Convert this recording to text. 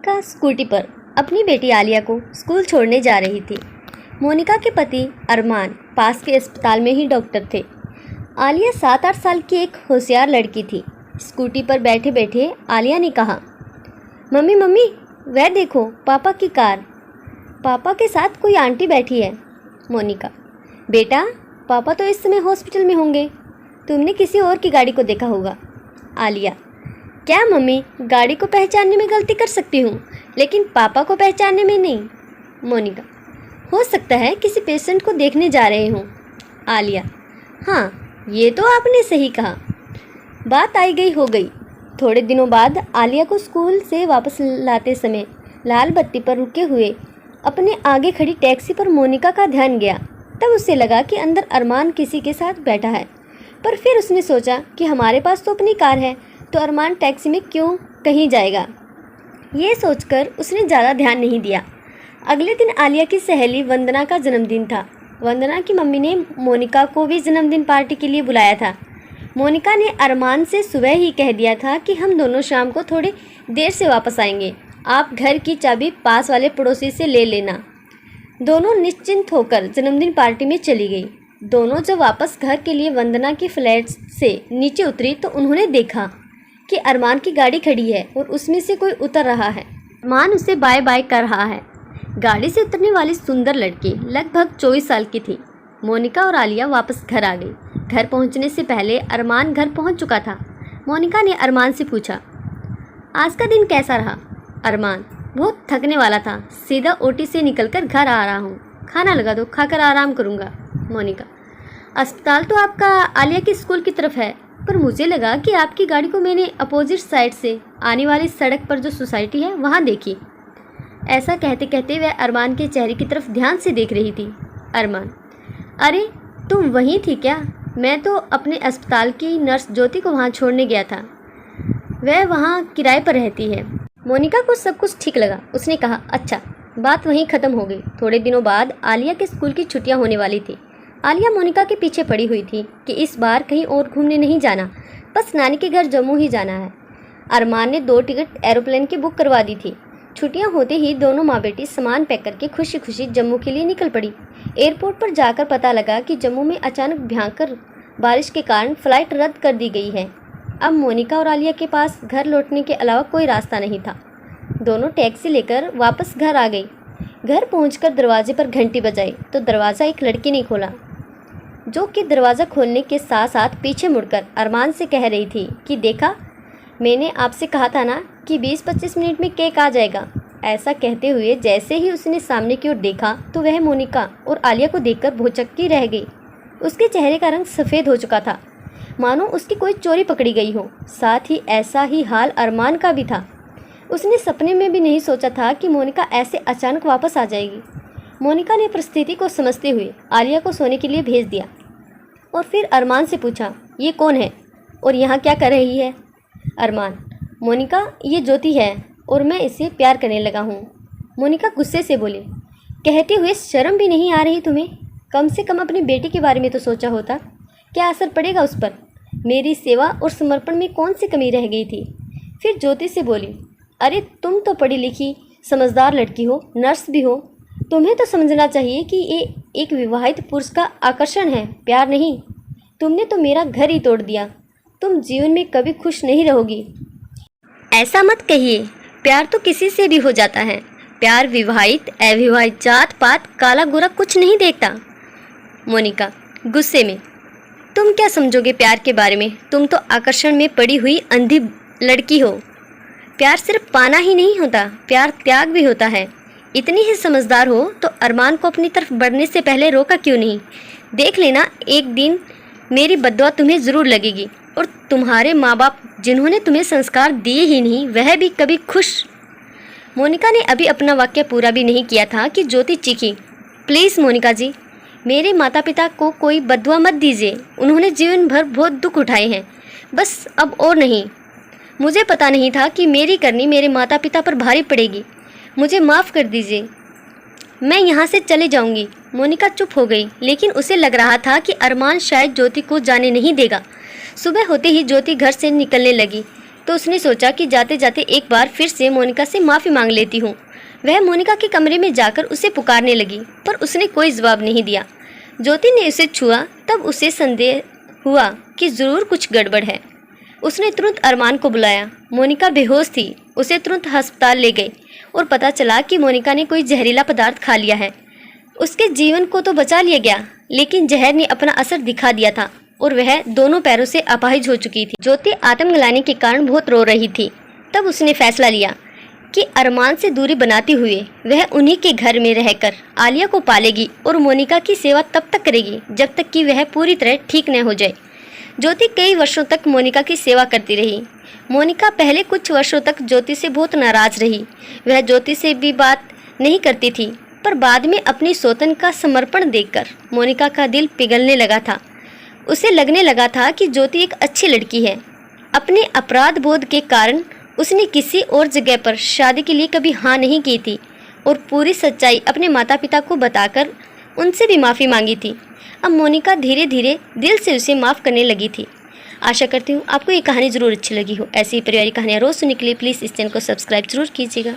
Monika scooty पर अपनी बेटी आलिया को स्कूल छोड़ने जा रही थी। मोनिका के पति अरमान पास के अस्पताल में ही डॉक्टर थे। आलिया 7-8 साल की एक होशियार लड़की थी। स्कूटी पर बैठे बैठे आलिया ने कहा, मम्मी मम्मी वह देखो पापा की कार, पापा के साथ कोई आंटी बैठी है। मोनिका, बेटा पापा तो इस समय हॉस्पिटल में होंगे, तुमने किसी और की गाड़ी को देखा होगा। आलिया, क्या मम्मी, गाड़ी को पहचानने में गलती कर सकती हूँ लेकिन पापा को पहचानने में नहीं। मोनिका, हो सकता है किसी पेशेंट को देखने जा रहे हों। आलिया, हाँ ये तो आपने सही कहा। बात आई गई हो गई। थोड़े दिनों बाद आलिया को स्कूल से वापस लाते समय लाल बत्ती पर रुके हुए अपने आगे खड़ी टैक्सी पर मोनिका का ध्यान गया। तब उसे लगा कि अंदर अरमान किसी के साथ बैठा है, पर फिर उसने सोचा कि हमारे पास तो अपनी कार है तो अरमान टैक्सी में क्यों कहीं जाएगा। ये सोचकर उसने ज़्यादा ध्यान नहीं दिया। अगले दिन आलिया की सहेली वंदना का जन्मदिन था। वंदना की मम्मी ने मोनिका को भी जन्मदिन पार्टी के लिए बुलाया था। मोनिका ने अरमान से सुबह ही कह दिया था कि हम दोनों शाम को थोड़ी देर से वापस आएंगे, आप घर की चाबी पास वाले पड़ोसी से ले लेना। दोनों निश्चिंत होकर जन्मदिन पार्टी में चली गई। दोनों जब वापस घर के लिए वंदना की फ्लैट से नीचे उतरी तो उन्होंने देखा कि अरमान की गाड़ी खड़ी है और उसमें से कोई उतर रहा है। अरमान उसे बाय बाय कर रहा है। गाड़ी से उतरने वाली सुंदर लड़की लगभग 24 साल की थी। मोनिका और आलिया वापस घर आ गई। घर पहुंचने से पहले अरमान घर पहुंच चुका था। मोनिका ने अरमान से पूछा, आज का दिन कैसा रहा? अरमान, बहुत थकने वाला था, सीधा ओटी से निकलकर घर आ रहा हूँ, खाना लगा दो, खाकर आराम करूँगा। मोनिका, अस्पताल तो आपका आलिया के स्कूल की तरफ है, पर मुझे लगा कि आपकी गाड़ी को मैंने अपोजिट साइड से आने वाली सड़क पर जो सोसाइटी है वहाँ देखी। ऐसा कहते कहते वह अरमान के चेहरे की तरफ ध्यान से देख रही थी। अरमान, अरे तुम वहीं थी क्या? मैं तो अपने अस्पताल की नर्स ज्योति को वहाँ छोड़ने गया था, वह वहाँ किराए पर रहती है। मोनिका को सब कुछ ठीक लगा। उसने कहा, अच्छा। बात वहीं ख़त्म हो गई। थोड़े दिनों बाद आलिया के स्कूल की छुट्टियाँ होने वाली थी। आलिया मोनिका के पीछे पड़ी हुई थी कि इस बार कहीं और घूमने नहीं जाना, बस नानी के घर जम्मू ही जाना है। अरमान ने 2 टिकट एरोप्लेन की बुक करवा दी थी। छुट्टियां होते ही दोनों माँ बेटी सामान पैक करके खुशी खुशी जम्मू के लिए निकल पड़ी। एयरपोर्ट पर जाकर पता लगा कि जम्मू में अचानक भयंकर बारिश के कारण फ़्लाइट रद्द कर दी गई है। अब मोनिका और आलिया के पास घर लौटने के अलावा कोई रास्ता नहीं था। दोनों टैक्सी लेकर वापस घर आ गई। घर पहुंचकर दरवाजे पर घंटी बजाई तो दरवाज़ा एक लड़की ने खोला, जो कि दरवाज़ा खोलने के साथ साथ पीछे मुड़कर अरमान से कह रही थी कि देखा, मैंने आपसे कहा था ना कि 20-25 मिनट में केक आ जाएगा। ऐसा कहते हुए जैसे ही उसने सामने की ओर देखा तो वह मोनिका और आलिया को देखकर भौचक्की रह गई। उसके चेहरे का रंग सफ़ेद हो चुका था, मानो उसकी कोई चोरी पकड़ी गई हो। साथ ही ऐसा ही हाल अरमान का भी था। उसने सपने में भी नहीं सोचा था कि मोनिका ऐसे अचानक वापस आ जाएगी। मोनिका ने परिस्थिति को समझते हुए आलिया को सोने के लिए भेज दिया और फिर अरमान से पूछा, ये कौन है और यहाँ क्या कर रही है? अरमान, मोनिका ये ज्योति है और मैं इससे प्यार करने लगा हूँ। मोनिका गुस्से से बोली, कहते हुए शर्म भी नहीं आ रही तुम्हें? कम से कम अपनी बेटी के बारे में तो सोचा होता, क्या असर पड़ेगा उस पर? मेरी सेवा और समर्पण में कौन सी कमी रह गई थी? फिर ज्योति से बोली, अरे तुम तो पढ़ी लिखी समझदार लड़की हो, नर्स भी हो, तुम्हें तो समझना चाहिए कि ये एक विवाहित पुरुष का आकर्षण है, प्यार नहीं। तुमने तो मेरा घर ही तोड़ दिया। तुम जीवन में कभी खुश नहीं रहोगी। ऐसा मत कहिए, प्यार तो किसी से भी हो जाता है। प्यार विवाहित अविवाहित जात पात काला गोरा कुछ नहीं देखता। मोनिका गुस्से में, तुम क्या समझोगे प्यार के बारे में? तुम तो आकर्षण में पड़ी हुई अंधी लड़की हो। प्यार सिर्फ पाना ही नहीं होता, प्यार त्याग भी होता है। इतनी ही समझदार हो तो अरमान को अपनी तरफ बढ़ने से पहले रोका क्यों नहीं? देख लेना, एक दिन मेरी बद्दुआ तुम्हें ज़रूर लगेगी और तुम्हारे माँ बाप जिन्होंने तुम्हें संस्कार दिए ही नहीं, वह भी कभी खुश। मोनिका ने अभी अपना वाक्य पूरा भी नहीं किया था कि ज्योति चीखी, प्लीज़ मोनिका जी, मेरे माता पिता को कोई बद्दुआ मत दीजिए। उन्होंने जीवन भर बहुत दुख उठाए हैं, बस अब और नहीं। मुझे पता नहीं था कि मेरी करनी मेरे माता पिता पर भारी पड़ेगी। मुझे माफ़ कर दीजिए, मैं यहाँ से चले जाऊँगी। मोनिका चुप हो गई, लेकिन उसे लग रहा था कि अरमान शायद ज्योति को जाने नहीं देगा। सुबह होते ही ज्योति घर से निकलने लगी। तो उसने सोचा कि जाते जाते एक बार फिर से मोनिका से माफ़ी मांग लेती हूँ। वह मोनिका के कमरे में जाकर उसे पुकारने लगी, पर उसने कोई जवाब नहीं दिया। ज्योति ने उसे छुआ, तब उसे संदेह हुआ कि ज़रूर कुछ गड़बड़ है। उसने तुरंत अरमान को बुलाया। मोनिका बेहोश थी। उसे तुरंत अस्पताल ले गए और पता चला कि मोनिका ने कोई जहरीला पदार्थ खा लिया है। उसके जीवन को तो बचा लिया गया, लेकिन जहर ने अपना असर दिखा दिया था और वह दोनों पैरों से अपाहिज हो चुकी थी। ज्योति आत्मग्लानि के कारण बहुत रो रही थी। तब उसने फैसला लिया कि अरमान से दूरी बनाते हुए वह उन्हीं के घर में रहकर आलिया को पालेगी और मोनिका की सेवा तब तक करेगी जब तक कि वह पूरी तरह ठीक न हो जाए। ज्योति कई वर्षों तक मोनिका की सेवा करती रही। मोनिका पहले कुछ वर्षों तक ज्योति से बहुत नाराज रही। वह ज्योति से भी बात नहीं करती थी, पर बाद में अपनी सौतन का समर्पण देखकर मोनिका का दिल पिघलने लगा था। उसे लगने लगा था कि ज्योति एक अच्छी लड़की है। अपने अपराध बोध के कारण उसने किसी और जगह पर शादी के लिए कभी हाँ नहीं की थी और पूरी सच्चाई अपने माता पिता को बताकर उनसे भी माफ़ी मांगी थी। अब मोनिका धीरे धीरे दिल से उसे माफ़ करने लगी थी। आशा करती हूँ आपको ये कहानी ज़रूर अच्छी लगी हो। ऐसी ही पारिवारिक कहानियाँ रोज़ सुनने के लिए प्लीज़ इस चैनल को सब्सक्राइब जरूर कीजिएगा।